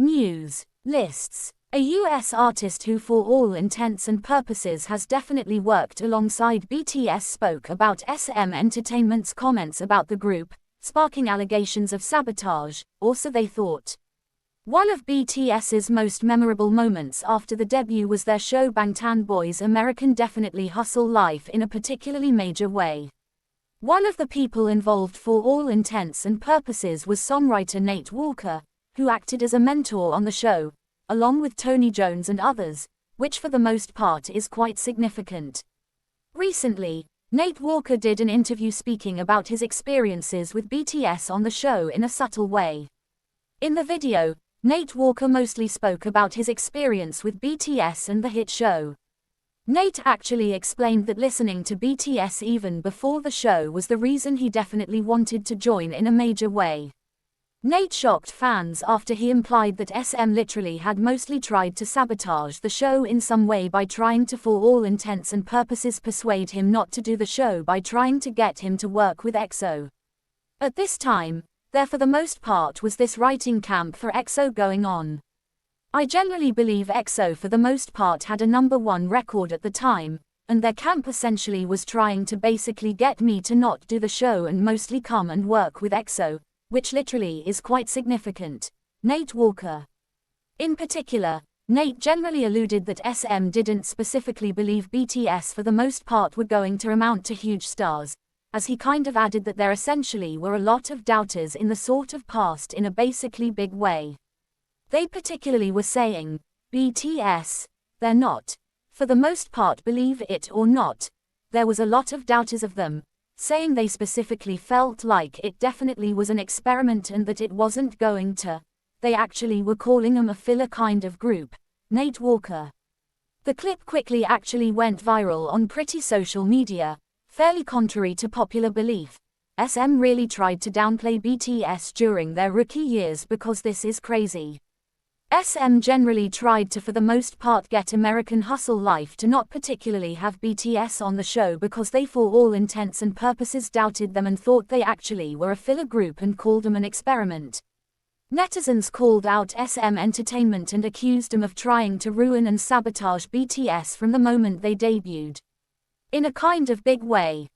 News. Lists. A US artist who for all intents and purposes has definitely worked alongside BTS spoke about SM Entertainment's comments about the group, sparking allegations of sabotage, or so they thought. One of BTS's most memorable moments after the debut was their show Bangtan Boys' American Definitely Hustle Life in a particularly major way. One of the people involved for all intents and purposes was songwriter Nate Walker, who acted as a mentor on the show, along with Tony Jones and others, which for the most part is quite significant. Recently, Nate Walker did an interview speaking about his experiences with BTS on the show in a subtle way. In the video, Nate Walker mostly spoke about his experience with BTS and the hit show. Nate actually explained that listening to BTS even before the show was the reason he definitely wanted to join in a major way. Nate shocked fans after he implied that SM literally had mostly tried to sabotage the show in some way by trying to for all intents and purposes persuade him not to do the show by trying to get him to work with EXO. At this time, there for the most part was this writing camp for EXO going on. I generally believe EXO for the most part had a #1 record at the time, and their camp essentially was trying to basically get me to not do the show and mostly come and work with EXO, which literally is quite significant. Nate Walker. In particular, Nate generally alluded that SM didn't specifically believe BTS for the most part were going to amount to huge stars, as he kind of added that there essentially were a lot of doubters in the sort of past in a basically big way. They particularly were saying, BTS, they're not, for the most part believe it or not, there was a lot of doubters of them, saying they specifically felt like it definitely was an experiment and that it wasn't going to. They actually were calling them a filler kind of group. Nate Walker. The clip quickly actually went viral on pretty social media, fairly contrary to popular belief. SM really tried to downplay BTS during their rookie years because this is crazy. SM generally tried to for the most part get American Hustle Life to not particularly have BTS on the show because they for all intents and purposes doubted them and thought they actually were a filler group and called them an experiment. Netizens called out SM Entertainment and accused them of trying to ruin and sabotage BTS from the moment they debuted. In a kind of big way.